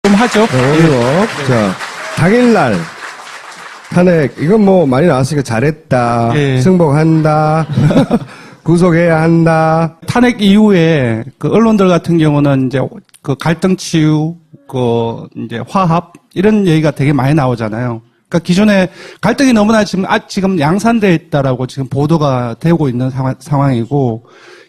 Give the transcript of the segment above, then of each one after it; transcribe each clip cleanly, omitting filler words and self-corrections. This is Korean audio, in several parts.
좀 하죠. 오늘로. 자, 당일날 탄핵. 이건 뭐 많이 나왔으니까 잘했다. 예. 승복한다. 구속해야 한다. 탄핵 이후에 그 언론들 같은 경우는 이제 그 갈등 치유, 그 이제 화합 이런 얘기가 되게 많이 나오잖아요. 그러니까 기존에 갈등이 너무나 지금 양산되어 있다라고 지금 보도가 되고 있는 상황이고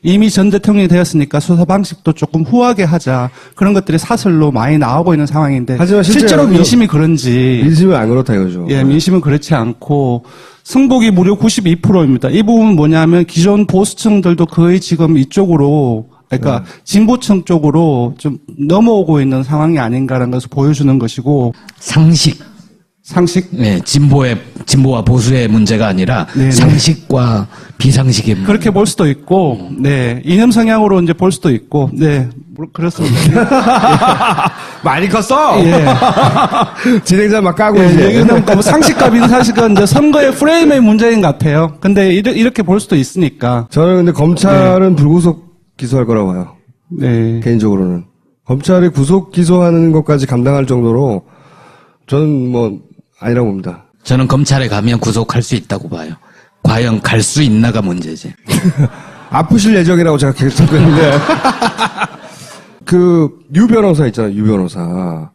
이미 전 대통령이 되었으니까 수사 방식도 조금 후하게 하자 그런 것들이 사설로 많이 나오고 있는 상황인데 하지만 실제로 민심이 그런지 민심은 안 그렇다 이거죠. 예, 민심은 그렇지 않고 승복이 무려 92%입니다. 이 부분은 뭐냐면 기존 보수층들도 거의 지금 이쪽으로 그러니까 진보층 쪽으로 좀 넘어오고 있는 상황이 아닌가라는 것을 보여주는 것이고 상식. 네, 진보와 보수의 문제가 아니라 네네. 상식과 비상식의 문제. 그렇게 볼 수도 있고, 네, 이념 성향으로 이제 볼 수도 있고, 네, 그렇습니다. 많이 컸어! 예. 진행자 막 까고 예, 이제. 여기는 뭐 상식과 비상식은 이제 선거의 프레임의 문제인 것 같아요. 근데 이렇게 볼 수도 있으니까. 저는 근데 검찰은 불구속 기소할 거라고 봐요. 네. 개인적으로는. 검찰이 구속 기소하는 것까지 감당할 정도로 저는 뭐 아니라고 봅니다. 저는 검찰에 가면 구속할 수 있다고 봐요. 과연 갈 수 있나가 문제지. 아프실 예정이라고 제가 계속 듣고 있는데. 유 변호사 있잖아요, 유 변호사.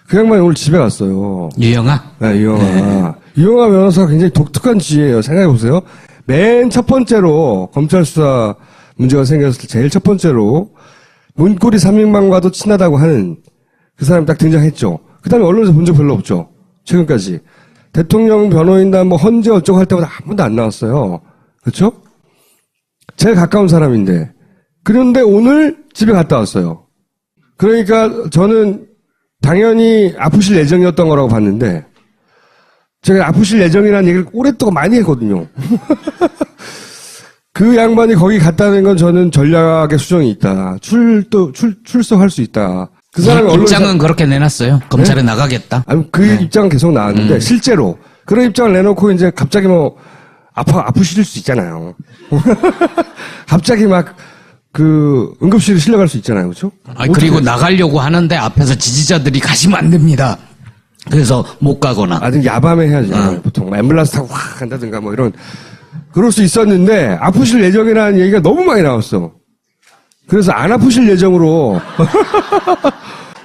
그 양반이 오늘 집에 갔어요. 유영아? 네, 유영아. 유영아 변호사가 굉장히 독특한 지혜예요. 생각해보세요. 맨 첫 번째로 검찰 수사 문제가 생겼을 때 제일 첫 번째로 문고리 3인방과도 친하다고 하는 그 사람이 딱 등장했죠. 그 다음에 언론에서 본 적 별로 없죠. 최근까지. 대통령 변호인단 뭐 헌재 어쩌고 할 때마다 한 번도 안 나왔어요. 그렇죠? 제일 가까운 사람인데. 그런데 오늘 집에 갔다 왔어요. 그러니까 저는 당연히 아프실 예정이었던 거라고 봤는데 제가 아프실 예정이라는 얘기를 오랫동안 많이 했거든요. 그 양반이 거기 갔다는 건 저는 전략의 수정이 있다. 출석할 수 있다. 그 사람이 입장은 그렇게 내놨어요. 검찰에 나가겠다. 아니, 그 입장은 계속 나왔는데, 실제로. 그런 입장을 내놓고 이제 갑자기 뭐, 아프실 수 있잖아요. 갑자기 막, 응급실에 실려갈 수 있잖아요. 그렇죠? 그리고 나가려고 하는데 앞에서 지지자들이 가시면 안 됩니다. 그래서 못 가거나. 좀 야밤에 해야지. 보통 앰뷸런스 타고 확 간다든가 뭐 이런. 그럴 수 있었는데, 아프실 예정이라는 얘기가 너무 많이 나왔어. 그래서 안 아프실 예정으로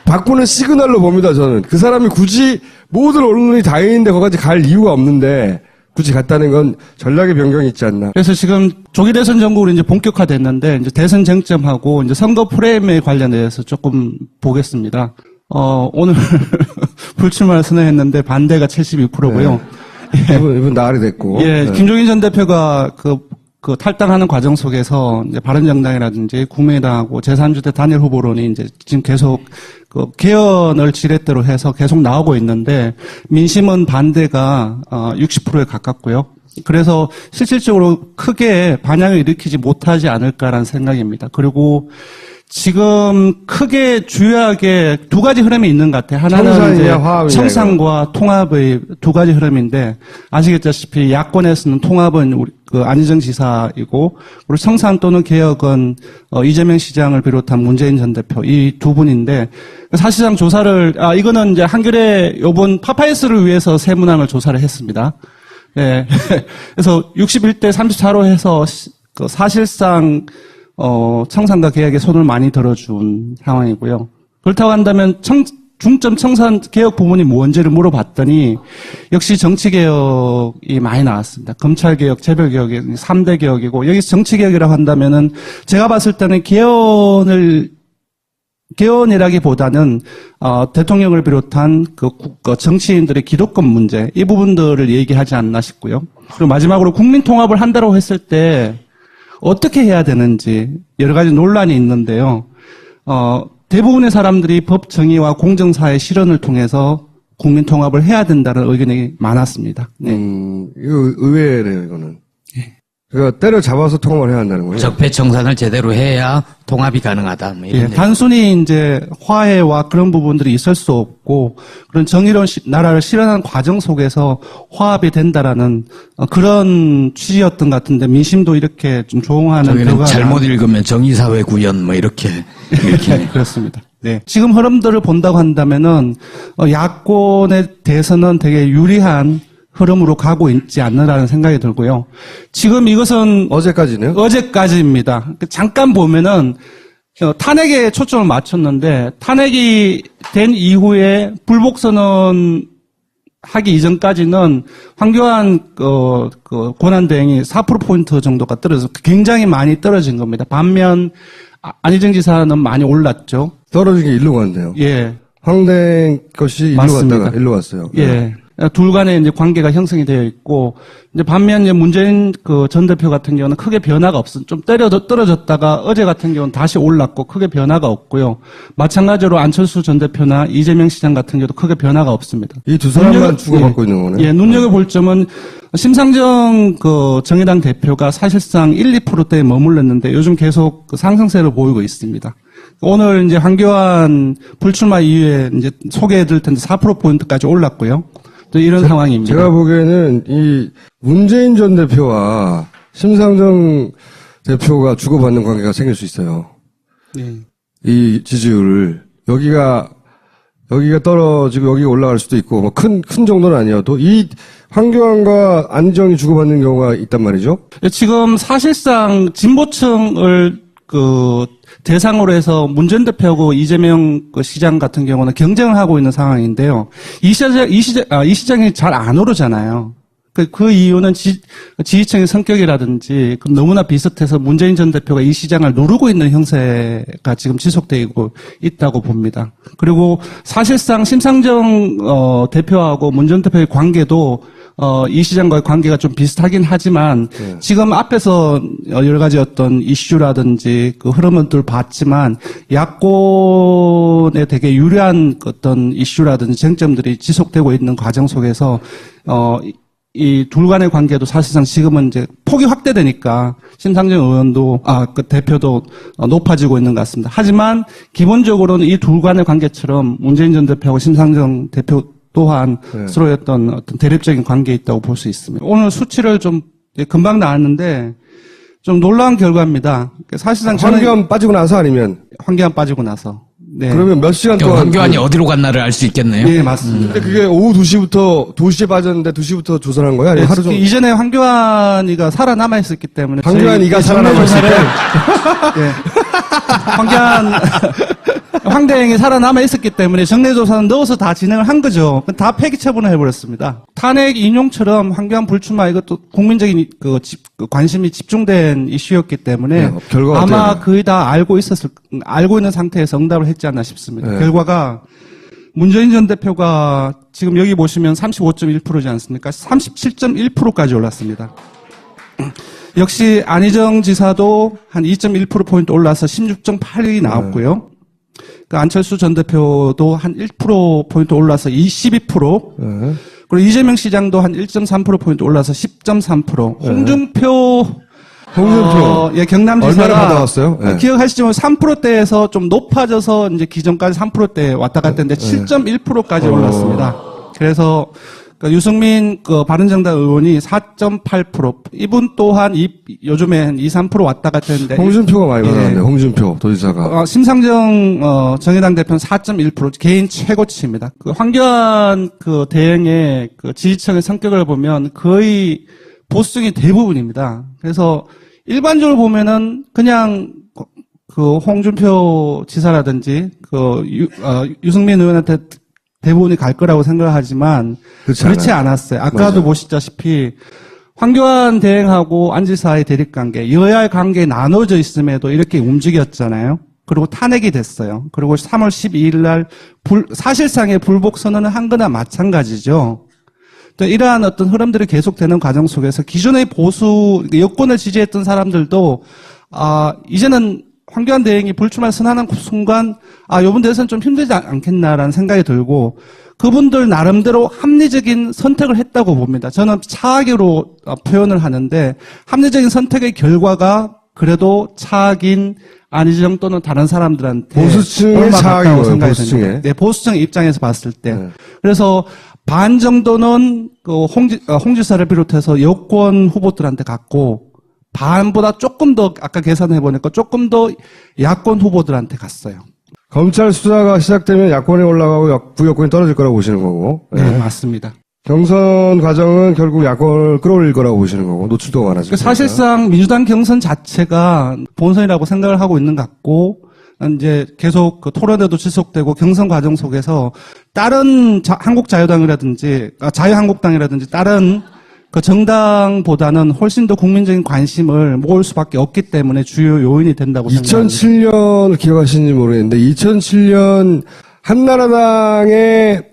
바꾸는 시그널로 봅니다, 저는. 그 사람이 굳이 모든 언론이 다 있는데 거기까지 갈 이유가 없는데 굳이 갔다는 건 전략의 변경이 있지 않나. 그래서 지금 조기 대선 전국으로 이제 본격화됐는데 이제 대선 쟁점하고 이제 선거 프레임에 관련해서 조금 보겠습니다. 오늘 불출마를 선언했는데 반대가 72%고요. 네. 이분 나가리 됐고. 예, 네. 김종인 전 대표가 그 탈당하는 과정 속에서 이제 바른정당이라든지 국민의당하고 제3지대 단일 후보론이 이제 지금 계속 그 개헌을 지렛대로 해서 계속 나오고 있는데 민심은 반대가 60%에 가깝고요. 그래서 실질적으로 크게 반향을 일으키지 못하지 않을까라는 생각입니다. 그리고 지금 크게 주요하게 두 가지 흐름이 있는 것 같아요. 하나는 이제 청산과 통합의 두 가지 흐름인데 아시겠다시피 야권에서는 통합은 우리 안희정 지사이고 그리고 청산 또는 개혁은 이재명 시장을 비롯한 문재인 전 대표 이 두 분인데 사실상 조사를 이거는 이제 한겨레 요번 파파이스를 위해서 세문항을 조사를 했습니다. 예. 그래서 61대 34로 해서 사실상 청산과 개혁에 손을 많이 들어준 상황이고요. 그렇다고 한다면 중점 청산 개혁 부분이 뭔지를 물어봤더니 역시 정치개혁이 많이 나왔습니다. 검찰개혁, 재벌개혁이 3대 개혁이고 여기서 정치개혁이라고 한다면은 제가 봤을 때는 개헌이라기보다는 대통령을 비롯한 그 정치인들의 기득권 문제 이 부분들을 얘기하지 않나 싶고요. 그리고 마지막으로 국민통합을 한다고 했을 때 어떻게 해야 되는지 여러 가지 논란이 있는데요. 대부분의 사람들이 법 정의와 공정사의 실현을 통해서 국민 통합을 해야 된다는 의견이 많았습니다. 네. 이거 의외네요, 이거는. 그러니까 때려잡아서 통합을 해야 한다는 거예요. 적폐청산을 제대로 해야 통합이 가능하다. 뭐 이런 단순히 이제 화해와 그런 부분들이 있을 수 없고 그런 정의로운 나라를 실현하는 과정 속에서 화합이 된다라는 그런 취지였던 것 같은데 민심도 이렇게 좀 조응하는 저기는 잘못 읽으면 정의사회 구현 뭐 이렇게 그렇습니다. 네. 지금 흐름들을 본다고 한다면은, 야권에 대해서는 되게 유리한 흐름으로 가고 있지 않느라는 생각이 들고요. 지금 이것은 어제까지는? 어제까지입니다. 잠깐 보면은, 탄핵에 초점을 맞췄는데, 탄핵이 된 이후에 불복선언 하기 이전까지는 황교안 권한대행이 4%포인트 정도가 떨어져서 굉장히 많이 떨어진 겁니다. 반면 안희정 지사는 많이 올랐죠. 떨어진 게 일로 갔네요. 예. 황대행 것이 일로 맞습니다. 갔다가 일로 갔어요. 예. 둘 간에 이제 관계가 형성이 되어 있고, 이제 반면 이제 문재인 전 대표 같은 경우는 크게 변화가 없어. 좀 떨어졌다가 어제 같은 경우는 다시 올랐고 크게 변화가 없고요. 마찬가지로 안철수 전 대표나 이재명 시장 같은 경우도 크게 변화가 없습니다. 이 두 사람만 주고받고 있는 거네. 예, 눈여겨볼 점은 심상정 정의당 대표가 사실상 1, 2%대에 머물렀는데 요즘 계속 상승세를 보이고 있습니다. 오늘 이제 황교안 불출마 이후에 이제 소개해 드릴 텐데 4%포인트까지 올랐고요. 또 이런 상황입니다. 제가 보기에는 이 문재인 전 대표와 심상정 대표가 주고받는 관계가 생길 수 있어요. 예. 이 지지율을 여기가 떨어지고 여기가 올라갈 수도 있고 뭐 큰 정도는 아니어도 이 황교안과 안희정이 주고받는 경우가 있단 말이죠. 지금 사실상 진보층을 대상으로 해서 문재인 대표하고 이재명 시장 같은 경우는 경쟁을 하고 있는 상황인데요. 이 시장이 잘 안 오르잖아요. 그 이유는 지지층의 성격이라든지 너무나 비슷해서 문재인 전 대표가 이 시장을 누르고 있는 형세가 지금 지속되고 있다고 봅니다. 그리고 사실상 심상정 대표하고 문 전 대표의 관계도 이 시장과의 관계가 좀 비슷하긴 하지만 지금 앞에서 여러 가지 어떤 이슈라든지 그 흐름들 봤지만 야권에 되게 유리한 어떤 이슈라든지 쟁점들이 지속되고 있는 과정 속에서 이 둘 간의 관계도 사실상 지금은 이제 폭이 확대되니까 심상정 의원도 그 대표도 높아지고 있는 것 같습니다. 하지만 기본적으로는 이 둘 간의 관계처럼 문재인 전 대표하고 심상정 대표 또한 서로의 어떤 대립적인 관계에 있다고 볼 수 있습니다. 오늘 수치를 좀 금방 나왔는데 좀 놀라운 결과입니다. 사실상 황교안 빠지고 나서 아니면 황교안 빠지고 나서. 네. 그러면 몇 시간 동안 황교안이 어디로 갔나를 알 수 있겠네요. 예, 맞습니다. 근데 그게 오후 2시부터 2시에 빠졌는데 2시부터 조사를 한 거야? 아니면 하루 종일? 이전에 황교안이가 살아남아 있었기 때문에 황교안이가 살아남아 있을 때? 예. 황대행이 살아남아 있었기 때문에 정례조사는 넣어서 다 진행을 한 거죠. 다 폐기 처분을 해버렸습니다. 탄핵 인용처럼 황교안 불출마 이것도 국민적인 관심이 집중된 이슈였기 때문에 네, 결과가 아마 어때요? 거의 다 알고 있는 상태에서 응답을 했지 않나 싶습니다. 네. 결과가 문재인 전 대표가 지금 여기 보시면 35.1%지 않습니까? 37.1%까지 올랐습니다. 역시 안희정 지사도 한 2.1%포인트 올라서 16.8이 나왔고요. 그 안철수 전 대표도 한 1%포인트 올라서 12%. 네. 그리고 이재명 시장도 한 1.3%포인트 올라서 10.3%. 홍준표, 예, 경남지사가 얼마나 받아왔어요? 네. 기억하시지만 3%대에서 좀 높아져서 이제 기존까지 3%대 왔다 갔다 했는데 7.1%까지 올랐습니다. 그래서 유승민 바른정당 의원이 4.8%, 이분 또한 요즘에 한 2~3% 왔다 갔다 했는데 홍준표가 많이 예. 받아왔네요. 홍준표 도지사가. 심상정 정의당 대표는 4.1% 개인 최고치입니다. 황교안 대행의 지지층의 성격을 보면 거의 보수층이 대부분입니다. 그래서 일반적으로 보면은 그냥 홍준표 지사라든지 유승민 의원한테 대부분이 갈 거라고 생각을 하지만 그렇지 않았어요. 아까도 맞아요. 보시다시피 황교안 대행하고 안 지사의 대립관계, 여야의 관계에 나눠져 있음에도 이렇게 움직였잖아요. 그리고 탄핵이 됐어요. 그리고 3월 12일 날 사실상의 불복 선언을 한 거나 마찬가지죠. 또 이러한 어떤 흐름들이 계속되는 과정 속에서 기존의 보수 여권을 지지했던 사람들도 이제는 황교안 대행이 불출마 선언하는 순간 이번 대선 좀 힘들지 않겠나라는 생각이 들고 그분들 나름대로 합리적인 선택을 했다고 봅니다. 저는 차악으로 표현을 하는데 합리적인 선택의 결과가 그래도 차악인 안희정 또는 다른 사람들한테 보수층의 옳아갔다고 차악이고요, 생각이 보수층의. 됩니다. 네, 보수층 입장에서 봤을 때. 네. 그래서 반 정도는 홍 지사를 비롯해서 여권 후보들한테 갔고 반보다 조금 더 아까 계산해 보니까 조금 더 야권 후보들한테 갔어요. 검찰 수사가 시작되면 야권이 올라가고 부여권이 떨어질 거라고 보시는 거고. 네, 맞습니다. 경선 과정은 결국 야권을 끌어올릴 거라고 보시는 거고, 노출도가 많아지고. 그러니까 사실상 민주당 경선 자체가 본선이라고 생각을 하고 있는 것 같고, 이제 계속 그 토론회도 지속되고 경선 과정 속에서 다른 한국자유당이라든지, 자유한국당이라든지 다른 그 정당보다는 훨씬 더 국민적인 관심을 모을 수밖에 없기 때문에 주요 요인이 된다고 생각합니다. 2007년을 기억하시는지 모르겠는데, 2007년 한나라당의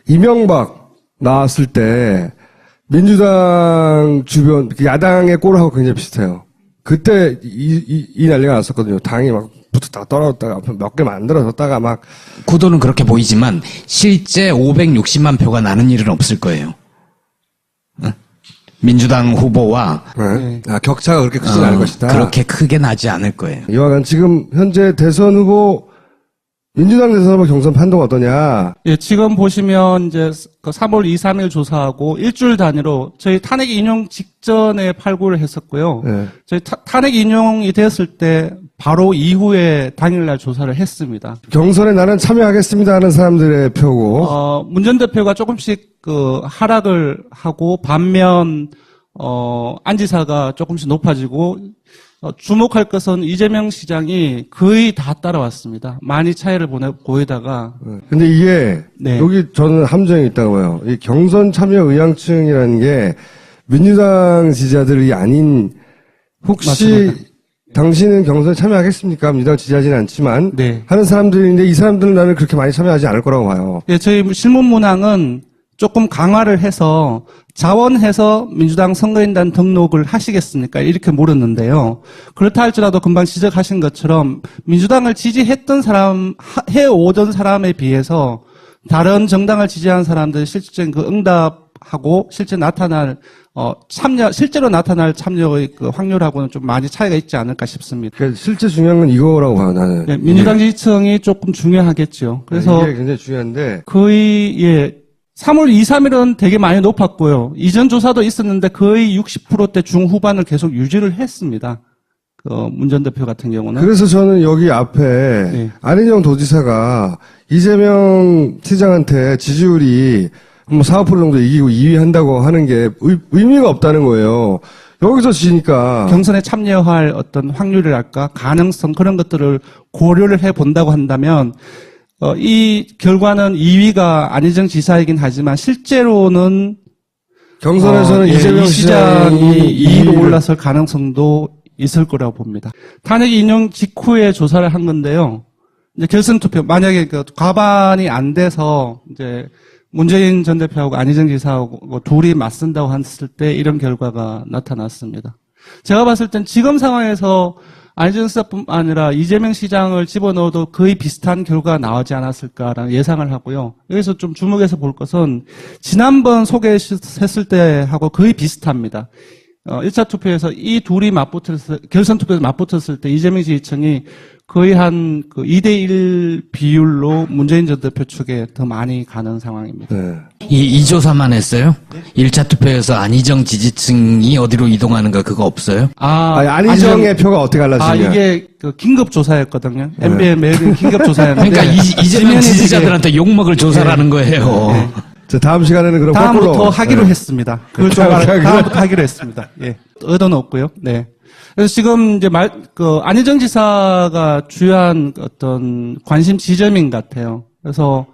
이명박 나왔을 때 민주당 주변 야당의 꼴하고 굉장히 비슷해요. 그때 이 난리가 났었거든요. 당이 막 붙었다가 떨어졌다가 몇 개 만들어졌다가 막. 구도는 그렇게 보이지만 실제 560만 표가 나는 일은 없을 거예요. 응? 민주당 후보와 네. 격차가 그렇게 크진 않을 것이다. 그렇게 크게 나지 않을 거예요. 이와간 지금 현재 대선 후보 민주당 대선 후보 경선 판도가 어떠냐? 예, 지금 보시면 이제 그 3월 2, 3일 조사하고 일주일 단위로 저희 탄핵 인용 직전에 발굴을 했었고요. 네. 저희 탄핵 인용이 되었을 때 바로 이후에 당일날 조사를 했습니다. 경선에 나는 참여하겠습니다 하는 사람들의 표고. 문 전 대표가 조금씩 그 하락을 하고 반면 안 지사가 조금씩 높아지고 주목할 것은 이재명 시장이 거의 다 따라왔습니다. 많이 차이를 보이다가. 근데 이게 네. 여기 저는 함정이 있다고 봐요. 이 경선 참여 의향층이라는 게 민주당 지지자들이 아닌 혹시 맞습니다. 당신은 경선에 참여하겠습니까? 민주당 지지하지는 않지만 네. 하는 사람들인데 이 사람들은 나는 그렇게 많이 참여하지 않을 거라고 봐요. 예, 저희 실문 문항은 조금 강화를 해서 자원해서 민주당 선거인단 등록을 하시겠습니까? 이렇게 물었는데요. 그렇다 할지라도 금방 지적하신 것처럼 민주당을 지지했던 사람, 해오던 사람에 비해서 다른 정당을 지지한 사람들 실질적인 그 응답하고 실제로 나타날 참여의 그 확률하고는 좀 많이 차이가 있지 않을까 싶습니다. 그러니까 실제 중요한 건 이거라고 봐요, 나는. 예, 민주당 지지층이 조금 중요하겠죠. 그래서 이게 굉장히 중요한데 거의 3월 2, 3일은 되게 많이 높았고요. 이전 조사도 있었는데 거의 60%대 중후반을 계속 유지를 했습니다. 문 전 대표 같은 경우는. 그래서 저는 여기 앞에 네. 안희정 도지사가 이재명 시장한테 지지율이 뭐 4, 5% 정도 이기고 2위 한다고 하는 게 의미가 없다는 거예요. 여기서 지니까. 경선에 참여할 어떤 확률이랄까 가능성 그런 것들을 고려를 해본다고 한다면 이 결과는 2위가 안희정 지사이긴 하지만 실제로는 경선에서는 이재명 시장이 2위로 2위를 올라설 가능성도 있을 거라고 봅니다. 탄핵 인용 직후에 조사를 한 건데요. 이제 결선 투표 만약에 그 과반이 안 돼서 이제 문재인 전 대표하고 안희정 지사하고 둘이 맞선다고 했을 때 이런 결과가 나타났습니다. 제가 봤을 땐 지금 상황에서 안희정 지사뿐 아니라 이재명 시장을 집어넣어도 거의 비슷한 결과가 나오지 않았을까라는 예상을 하고요. 여기서 좀 주목해서 볼 것은 지난번 소개했을 때하고 거의 비슷합니다. 1차 투표에서 이 둘이 결선 투표에서 맞붙었을 때 이재명 지지층이 거의 한 2대1 비율로 문재인 전 대표 측에 더 많이 가는 상황입니다. 네. 이 조사만 했어요? 1차 투표에서 안희정 지지층이 어디로 이동하는가 그거 없어요? 안희정의 표가 어떻게 갈라지냐. 이게 긴급 조사였거든요. MB의 매일 긴급 조사였는데. 그러니까 이재명 지지자들한테 욕먹을 조사라는 거예요. 네. 자, 다음 시간에는 그럼 다음부터 거꾸로. 하기로 했습니다. 그걸 좀 다음부터 하기로 했습니다. 예. 의도는 없고요. 네. 그래서 지금 이제 안희정 지사가 주요한 어떤 관심 지점인 것 같아요. 그래서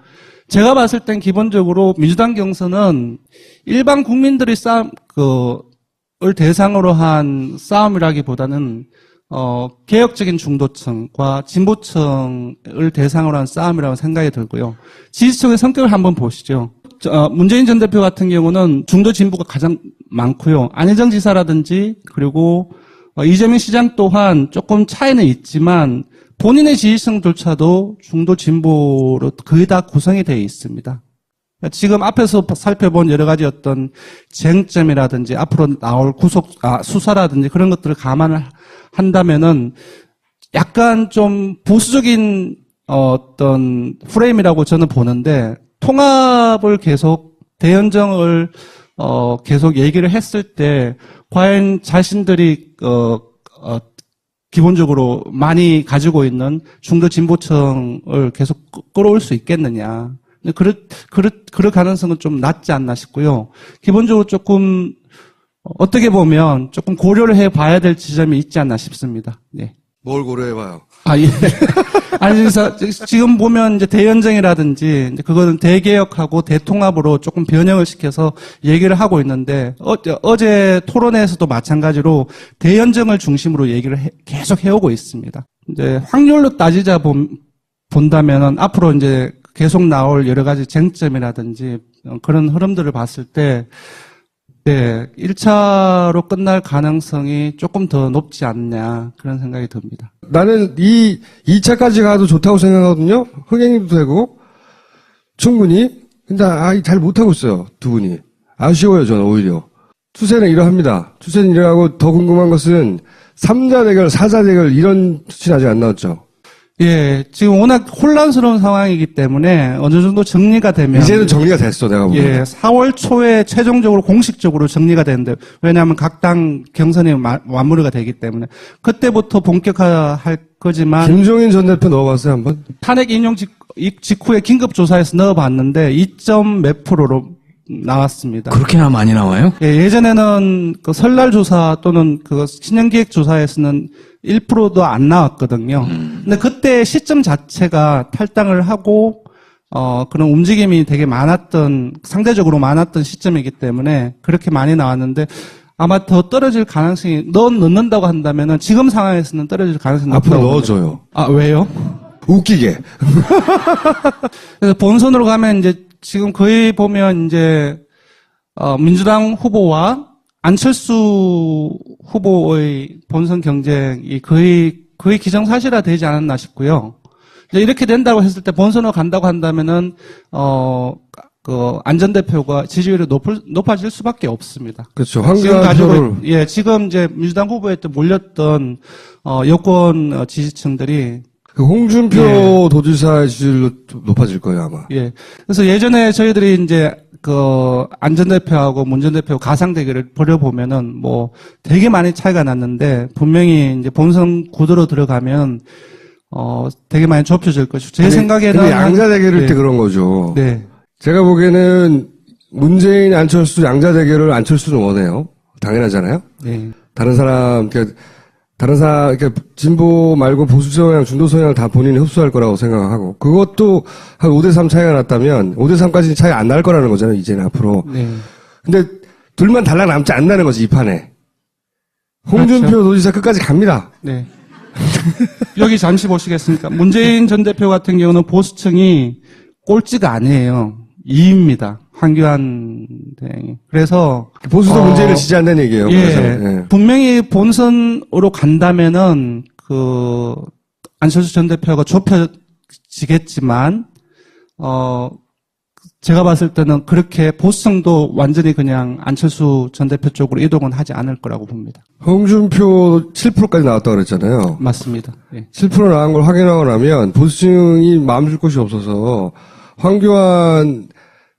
제가 봤을 땐 기본적으로 민주당 경선은 일반 국민들의 을 대상으로 한 싸움이라기보다는 개혁적인 중도층과 진보층을 대상으로 한 싸움이라고 생각이 들고요. 지지층의 성격을 한번 보시죠. 문재인 전 대표 같은 경우는 중도 진보가 가장 많고요. 안희정 지사라든지 그리고 이재명 시장 또한 조금 차이는 있지만 본인의 지지층조차도 중도 진보로 거의 다 구성이 되어 있습니다. 지금 앞에서 살펴본 여러 가지 어떤 쟁점이라든지 앞으로 나올 수사라든지 그런 것들을 감안을 한다면은 약간 좀 보수적인 어떤 프레임이라고 저는 보는데 통합을 계속 대연정을 계속 얘기를 했을 때 과연 자신들이 기본적으로 많이 가지고 있는 중도 진보층을 계속 끌어올 수 있겠느냐. 근데 그럴 가능성은 좀 낮지 않나 싶고요. 기본적으로 조금 어떻게 보면 조금 고려를 해봐야 될 지점이 있지 않나 싶습니다. 네. 뭘 고려해봐요? 아, 예. 아니, 그래서 지금 보면 이제 대연정이라든지, 이제 그거는 대개혁하고 대통합으로 조금 변형을 시켜서 얘기를 하고 있는데, 어제 토론회에서도 마찬가지로 대연정을 중심으로 얘기를 계속 해오고 있습니다. 이제 확률로 따지자 본다면은 앞으로 이제 계속 나올 여러 가지 쟁점이라든지 그런 흐름들을 봤을 때, 네, 1차로 끝날 가능성이 조금 더 높지 않냐, 그런 생각이 듭니다. 나는 이 2차까지 가도 좋다고 생각하거든요. 흥행도 되고, 충분히. 근데, 잘 못하고 있어요. 두 분이. 아쉬워요, 저는 오히려. 추세는 이러합니다. 추세는 이러하고 더 궁금한 것은 3자 대결, 4자 대결 이런 수치는 아직 안 나왔죠. 예, 지금 워낙 혼란스러운 상황이기 때문에 어느 정도 정리가 되면. 이제는 정리가 됐어, 내가 보기엔. 예, 4월 초에 최종적으로 공식적으로 정리가 되는데, 왜냐하면 각 당 경선이 마무리가 되기 때문에. 그때부터 본격화할 거지만. 김종인 전 대표 넣어봤어요, 한번? 탄핵 인용 직후에 긴급조사에서 넣어봤는데, 2몇 %로 나왔습니다. 그렇게나 많이 나와요? 예, 예전에는 그 설날 조사 또는 그 신년기획 조사에서는 1%도 안 나왔거든요. 근데 그때 시점 자체가 탈당을 하고, 그런 움직임이 되게 상대적으로 많았던 시점이기 때문에 그렇게 많이 나왔는데 아마 더 떨어질 가능성이, 넣는다고 한다면은 지금 상황에서는 떨어질 가능성이 앞으로 높다고 넣어줘요. 아, 왜요? 웃기게. 그래서 본선으로 가면 이제 지금 거의 보면 이제, 민주당 후보와 안철수 후보의 본선 경쟁이 거의 기정사실화 되지 않았나 싶고요. 이제 이렇게 된다고 했을 때 본선으로 간다고 한다면은, 안 전 대표가 지지율이 높아질 수밖에 없습니다. 그렇죠. 지금 황교안 예, 지금 이제 민주당 후보에 또 몰렸던, 여권 지지층들이 그 홍준표 예. 도지사의 지지율로 좀 높아질 거예요, 아마. 예. 그래서 예전에 저희들이 이제 안 전 대표하고 문 전 대표 가상 대결을 벌여보면은 뭐 되게 많이 차이가 났는데 분명히 이제 본선 구도로 들어가면 되게 많이 좁혀질 것이고 제 생각에는. 근데 양자 대결일 네. 때 그런 거죠. 네. 제가 보기에는 문재인, 안철수 양자 대결을 안철수는 원해요. 당연하잖아요. 네. 그러니까 진보 말고 보수 성향, 중도 성향을 다 본인이 흡수할 거라고 생각하고, 그것도 한 5대3 차이가 났다면, 5대3까지는 차이 안 날 거라는 거잖아요, 이제는 앞으로. 네. 근데, 둘만 달랑 남지 않는다는 거지, 이 판에. 홍준표 그렇죠. 도지사 끝까지 갑니다. 네. 여기 잠시 보시겠습니까? 문재인 전 대표 같은 경우는 보수층이 꼴찌가 아니에요. 2위입니다. 황교안 대행이. 그래서 보수도 문재인을 지지한다는 얘기예요. 예, 그래서. 예. 분명히 본선으로 간다면은 안철수 전 대표가 좁혀지겠지만 제가 봤을 때는 그렇게 보수층도 완전히 그냥 안철수 전 대표 쪽으로 이동은 하지 않을 거라고 봅니다. 홍준표 7%까지 나왔다고 그랬잖아요. 맞습니다. 예. 7% 나온 걸 확인하고 나면 보수층이 마음 줄 곳이 없어서 황교안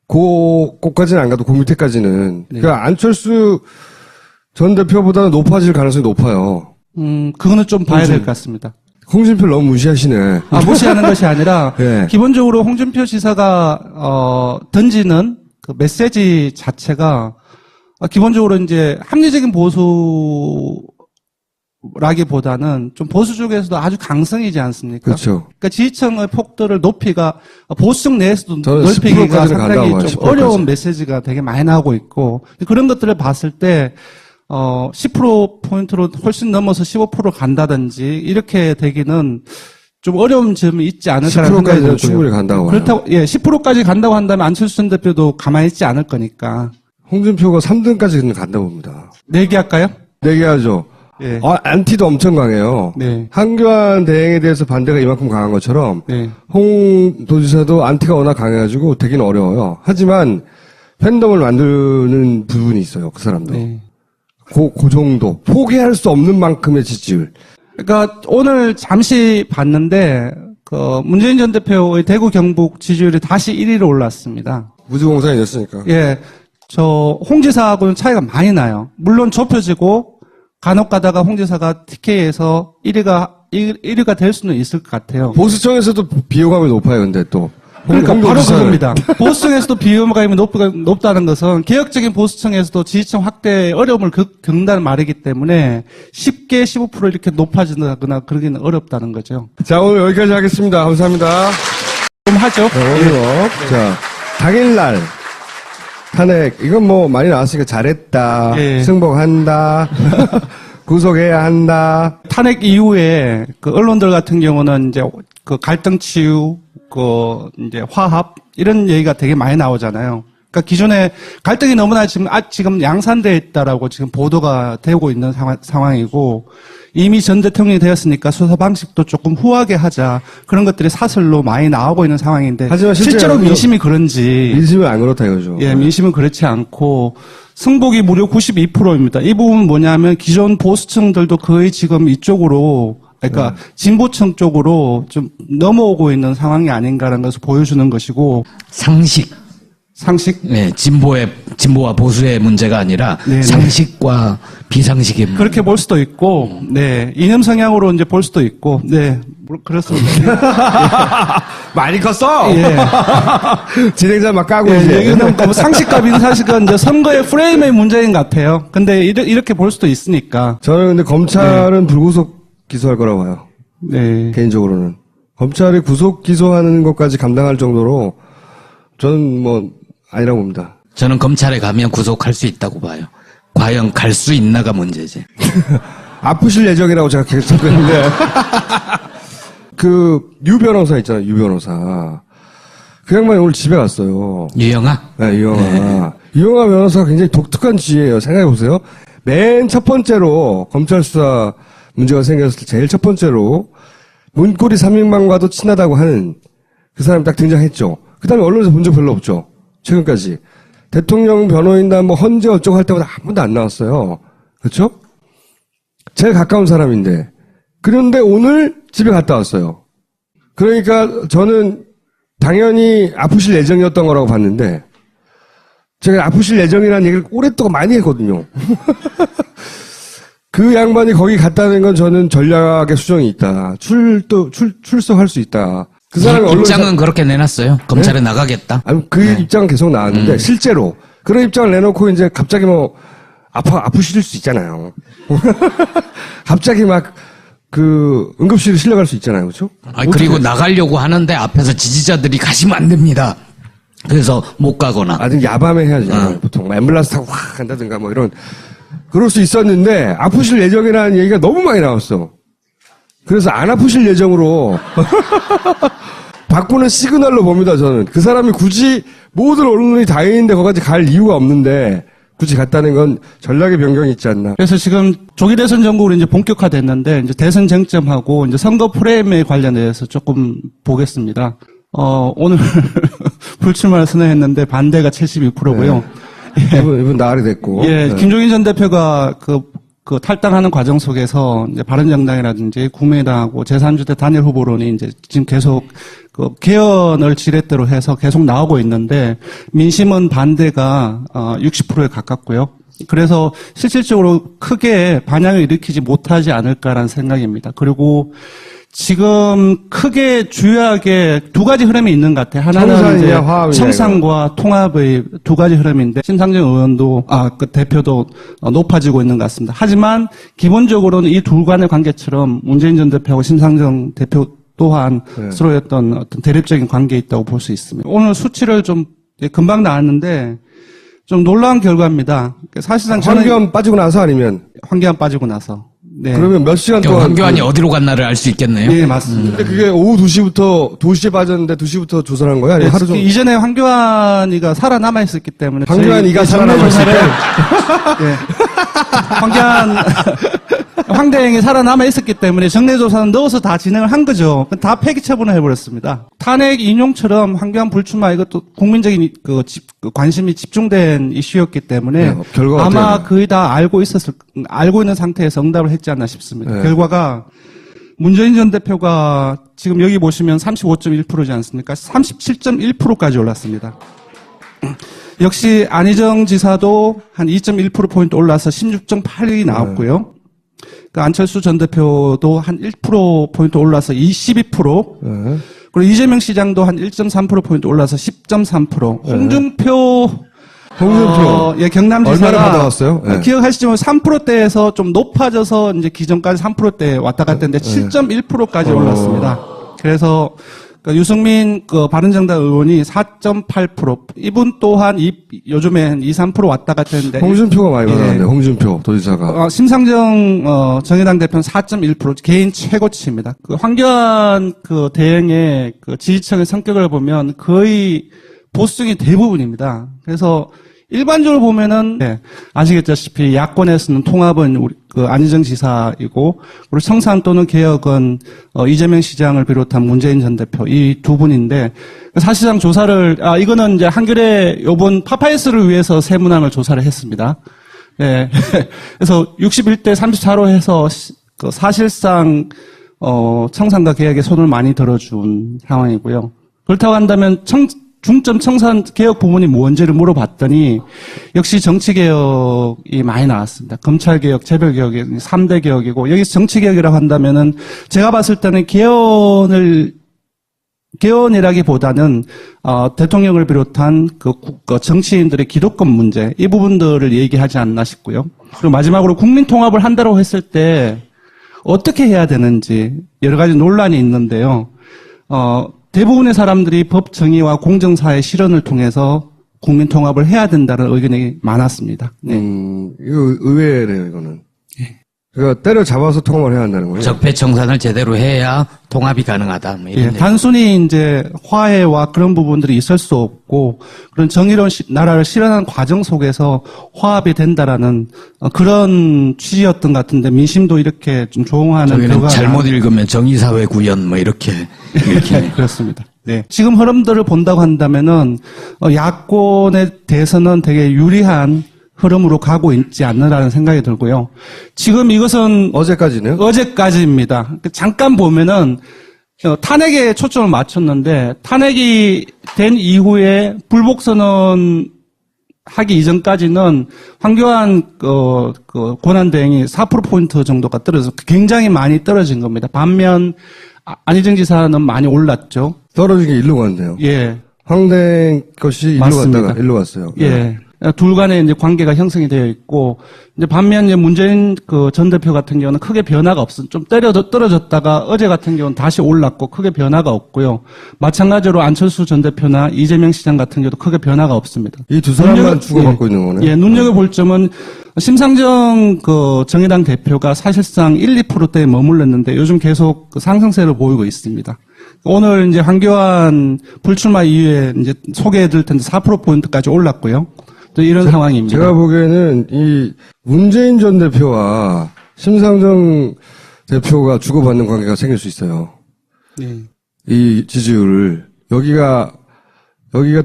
그까지는 안 가도 그 밑에까지는. 네. 그러니까 안철수 전 대표보다는 높아질 가능성이 높아요. 그거는 좀 봐야 될 것 같습니다. 홍준표를 너무 무시하시네. 무시하는 것이 아니라 네. 기본적으로 홍준표 지사가 던지는 그 메시지 자체가 기본적으로 이제 합리적인 보수라기보다는 좀 보수 쪽에서도 아주 강성이지 않습니까? 그렇죠. 그러니까 지지층의 폭도를 보수층 내에서도 저는 넓히기가 10%까지는 상당히 간다고 봐요, 좀 10%까지. 어려운 메시지가 되게 많이 나오고 있고 그런 것들을 봤을 때 10%포인트로 훨씬 넘어서 15% 간다든지 이렇게 되기는 좀 어려운 점이 있지 않을까라는 생각이 10%까지는 들고요. 충분히 간다고 그렇다고 10%까지 간다고 한다면 안철수 전 대표도 가만히 있지 않을 거니까. 홍준표가 3등까지는 간다고 봅니다. 내기할까요? 내기하죠. 예. 안티도 엄청 강해요. 네. 황교안 대행에 대해서 반대가 이만큼 강한 것처럼 네. 홍 도지사도 안티가 워낙 강해가지고 되기는 어려워요. 하지만 팬덤을 만드는 부분이 있어요. 그 사람도. 네. 그 정도. 포기할 수 없는 만큼의 지지율. 그러니까 오늘 잠시 봤는데 문재인 전 대표의 대구 경북 지지율이 다시 1위로 올랐습니다. 무주공산이 됐으니까. 예. 홍 지사하고는 차이가 많이 나요. 물론 좁혀지고 간혹 가다가 홍 지사가 TK에서 1위가 될 수는 있을 것 같아요. 보수청에서도 비호감이 높아요, 근데 또. 그러니까 홍 바로 지사는. 그겁니다. 보수청에서도 비호감이 높다는 것은 개혁적인 보수청에서도 지지층 확대에 어려움을 겪는다는 말이기 때문에 쉽게 15% 이렇게 높아진다거나 그러기는 어렵다는 거죠. 자, 오늘 여기까지 하겠습니다. 감사합니다. 좀 하죠. 자, 오늘은 자, 당일날 탄핵, 이건 뭐 많이 나왔으니까 잘했다, 예. 승복한다, 구속해야 한다. 탄핵 이후에 그 언론들 같은 경우는 이제 그 갈등 치유, 그 이제 화합 이런 얘기가 되게 많이 나오잖아요. 그러니까 기존에 갈등이 너무나 지금 양산되어 있다라고 지금 보도가 되고 있는 상황이고 이미 전 대통령이 되었으니까 수사 방식도 조금 후하게 하자 그런 것들이 사설로 많이 나오고 있는 상황인데 하지만 실제로 민심이 그런지 민심은 안 그렇다 이거죠. 예, 민심은 그렇지 않고 승복이 무려 92%입니다. 이 부분은 뭐냐면 기존 보수층들도 거의 지금 이쪽으로 그러니까 진보층 쪽으로 좀 넘어오고 있는 상황이 아닌가라는 것을 보여주는 것이고 상식. 네, 진보와 보수의 문제가 아니라 네네. 상식과 비상식의 문제. 그렇게 볼 수도 있고, 네, 이념 성향으로 이제 볼 수도 있고, 네, 그렇습니다. 많이 컸어! 예. 진행자 막 까고 예, 이제. 여기는 뭐 상식과 비상식은 이제 선거의 프레임의 문제인 것 같아요. 근데 이렇게 볼 수도 있으니까. 저는 근데 검찰은 불구속 기소할 거라고 봐요. 네. 개인적으로는. 검찰이 구속 기소하는 것까지 감당할 정도로 저는 뭐 아니라고 봅니다. 저는 검찰에 가면 구속할 수 있다고 봐요. 과연 갈 수 있나가 문제지. 아프실 예정이라고 제가 계속 듣고 있는데. 유 변호사 있잖아요, 유 변호사. 그 양반이 오늘 집에 갔어요. 유영아? 네, 유영아. 유영아 변호사가 굉장히 독특한 지혜예요. 생각해보세요. 맨 첫 번째로 검찰 수사 문제가 생겼을 때 제일 첫 번째로 문고리 3인방과도 친하다고 하는 그 사람이 딱 등장했죠. 그 다음에 언론에서 본 적 별로 없죠. 최근까지. 대통령 변호인단 뭐 헌재 어쩌고 할 때마다 한 번도 안 나왔어요. 그렇죠? 제일 가까운 사람인데. 그런데 오늘 집에 갔다 왔어요. 그러니까 저는 당연히 아프실 예정이었던 거라고 봤는데 제가 아프실 예정이라는 얘기를 오랫동안 많이 했거든요. 그 양반이 거기 갔다는 건 저는 전략의 수정이 있다. 출석할 수 있다. 그 사람이 입장은 그렇게 내놨어요. 검찰에 나가겠다. 아니, 그 입장은 계속 나왔는데, 실제로. 그런 입장을 내놓고 이제 갑자기 뭐, 아프실 수 있잖아요. 갑자기 막, 응급실에 실려갈 수 있잖아요. 그렇죠? 그리고 나가려고 하는데 앞에서 지지자들이 가시면 안 됩니다. 그래서 못 가거나. 좀 야밤에 해야죠. 보통. 앰뷸런스 타고 확 간다든가 뭐 이런. 그럴 수 있었는데, 아프실 예정이라는 얘기가 너무 많이 나왔어. 그래서 안 아프실 예정으로 바꾸는 시그널로 봅니다, 저는. 그 사람이 굳이 모든 언론이 다 있는데 거기까지 갈 이유가 없는데 굳이 갔다는 건 전략의 변경이 있지 않나. 그래서 지금 조기 대선 전국으로 이제 본격화됐는데 이제 대선 쟁점하고 이제 선거 프레임에 관련해서 조금 보겠습니다. 오늘 불출마를 선언했는데 반대가 72%고요. 네. 이분 나으리 됐고. 예, 네. 김종인 전 대표가 그 탈당하는 과정 속에서 이제 바른정당이라든지 국민의당하고 제3지대 단일 후보론이 이제 지금 계속 그 개헌을 지렛대로 해서 계속 나오고 있는데 민심은 반대가 60%에 가깝고요. 그래서 실질적으로 크게 반향을 일으키지 못하지 않을까라는 생각입니다. 그리고 지금 크게 주요하게 두 가지 흐름이 있는 것 같아요. 하나는 이제 청산이냐, 화합이냐, 청산과 통합의 두 가지 흐름인데 심상정 의원도 그 대표도 높아지고 있는 것 같습니다. 하지만 기본적으로는 이 둘 간의 관계처럼 문재인 전 대표하고 심상정 대표 또한 서로의 어떤 대립적인 관계에 있다고 볼 수 있습니다. 오늘 수치를 좀 금방 나왔는데 좀 놀라운 결과입니다. 사실상 저는 황교안 빠지고 나서 아니면? 황교안 빠지고 나서. 네. 그러면 몇 시간 동안. 황교안이 어디로 갔나를 알 수 있겠네요. 네, 맞습니다. 근데 그게 오후 2시부터, 2시에 빠졌는데 2시부터 조사를 한 거야? 아니면 하루 종일? 이전에 황교안이가 살아남아 있었기 때문에 황교안이가 살아남아 있을 때? 네. 황대행이 살아남아 있었기 때문에 정례조사는 넣어서 다 진행을 한 거죠. 다 폐기 처분을 해버렸습니다. 탄핵 인용처럼 황교안 불출마 이것도 국민적인 그 관심이 집중된 이슈였기 때문에 네, 결과가 아마 어때요? 거의 다 알고 있는 상태에서 응답을 했지 않나 싶습니다. 네. 결과가 문재인 전 대표가 지금 여기 보시면 35.1%지 않습니까? 37.1%까지 올랐습니다. 역시 안희정 지사도 한 2.1%포인트 올라서 16.8이 나왔고요. 그 안철수 전 대표도 한 1%포인트 올라서 22%, 네. 그리고 이재명 시장도 한 1.3%포인트 올라서 10.3%, 홍준표, 예, 경남지사가 얼마나 받아왔어요? 네. 기억하시지만 3%대에서 좀 높아져서 이제 기존까지 3%대 왔다 갔다 했는데 7.1%까지 올랐습니다. 그래서 그 유승민 그 바른정당 의원이 4.8%, 이분 또한 요즘에 한 2~3% 왔다 갔다 했는데 홍준표가 많이 예. 받아왔네요. 홍준표 도지사가. 심상정 정의당 대표는 4.1% 개인 최고치입니다. 그 황교안 그 대행의 그 지지층의 성격을 보면 거의 보수층이 대부분입니다. 그래서 일반적으로 보면은 아시겠다시피 야권에서는 통합은 우리 그 안희정 지사이고, 그리고 청산 또는 개혁은 이재명 시장을 비롯한 문재인 전 대표 이 두 분인데, 사실상 조사를 이거는 이제 한겨레 요번 파파이스를 위해서 세문항을 조사를 했습니다. 예. 그래서 61대 34로 해서 그 사실상 청산과 개혁에 손을 많이 들어준 상황이고요. 그렇다고 한다면 중점 청산 개혁 부분이 뭔지를 물어봤더니 역시 정치 개혁이 많이 나왔습니다. 검찰 개혁, 재벌 개혁이 3대 개혁이고, 여기서 정치 개혁이라고 한다면은 제가 봤을 때는 개헌이라기보다는 대통령을 비롯한 그 정치인들의 기득권 문제, 이 부분들을 얘기하지 않나 싶고요. 그리고 마지막으로 국민 통합을 한다고 했을 때 어떻게 해야 되는지 여러 가지 논란이 있는데요. 대부분의 사람들이 법 정의와 공정사의 실현을 통해서 국민 통합을 해야 된다는 의견이 많았습니다. 네. 이거 의외네요, 이거는. 그러니까 때려잡아서 통합을 해야 한다는 거예요. 적폐청산을 제대로 해야 통합이 가능하다. 뭐 이런 예, 단순히 이제 화해와 그런 부분들이 있을 수 없고, 그런 정의로운 나라를 실현하는 과정 속에서 화합이 된다라는 그런 취지였던 것 같은데, 민심도 이렇게 좀 조응하는 저기는 결과가 잘못 읽으면 정의사회 구현 뭐 이렇게 네, 그렇습니다. 네. 지금 흐름들을 본다고 한다면은 야권에 대해서는 되게 유리한 흐름으로 가고 있지 않느라는 생각이 들고요. 지금 이것은 어제까지는? 어제까지입니다. 잠깐 보면은 탄핵에 초점을 맞췄는데, 탄핵이 된 이후에 불복선언 하기 이전까지는 황교안 권한대행이 4%포인트 정도가 떨어져서 굉장히 많이 떨어진 겁니다. 반면 안희정 지사는 많이 올랐죠. 떨어진 게 일로 갔네요. 예. 황대행 것이 일로 맞습니다. 갔다가 일로 갔어요. 예. 둘 간에 이제 관계가 형성이 되어 있고, 이제 반면 이제 문재인 그 전 대표 같은 경우는 크게 변화가 없어. 좀 떨어졌다가 어제 같은 경우는 다시 올랐고 크게 변화가 없고요. 마찬가지로 안철수 전 대표나 이재명 시장 같은 경우도 크게 변화가 없습니다. 이 두 사람만 주고받고 있는 거네요. 예, 눈여겨볼 점은 심상정 그 정의당 대표가 사실상 1~2%대에 머물렀는데 요즘 계속 그 상승세를 보이고 있습니다. 오늘 이제 황교안 불출마 이후에 이제 소개해 드릴 텐데 4%포인트까지 올랐고요. 또 이런 상황입니다. 제가 보기에는 이 문재인 전 대표와 심상정 대표가 주고받는 관계가 생길 수 있어요. 네. 이 지지율을 여기가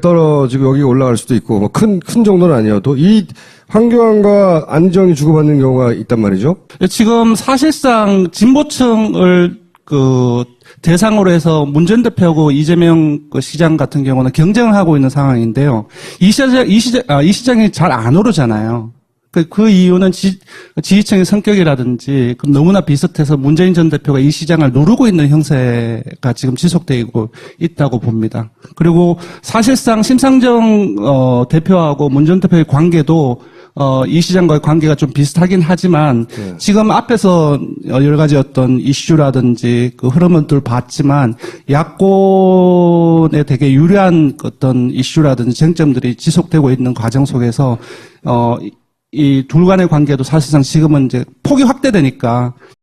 떨어지고 여기가 올라갈 수도 있고 뭐 큰 정도는 아니어도 이 황교안과 안희정이 주고받는 경우가 있단 말이죠. 지금 사실상 진보층을 대상으로 해서 문 전 대표하고 이재명 시장 같은 경우는 경쟁을 하고 있는 상황인데요. 이 시장이 잘 안 오르잖아요. 그 이유는 지지층의 성격이라든지 너무나 비슷해서 문재인 전 대표가 이 시장을 누르고 있는 형세가 지금 지속되고 있다고 봅니다. 그리고 사실상 심상정 대표하고 문 전 대표의 관계도 이 시장과의 관계가 좀 비슷하긴 하지만 지금 앞에서 여러 가지 어떤 이슈라든지 그 흐름들 봤지만 야권에 되게 유리한 어떤 이슈라든지 쟁점들이 지속되고 있는 과정 속에서 이 둘 간의 관계도 사실상 지금은 이제 폭이 확대되니까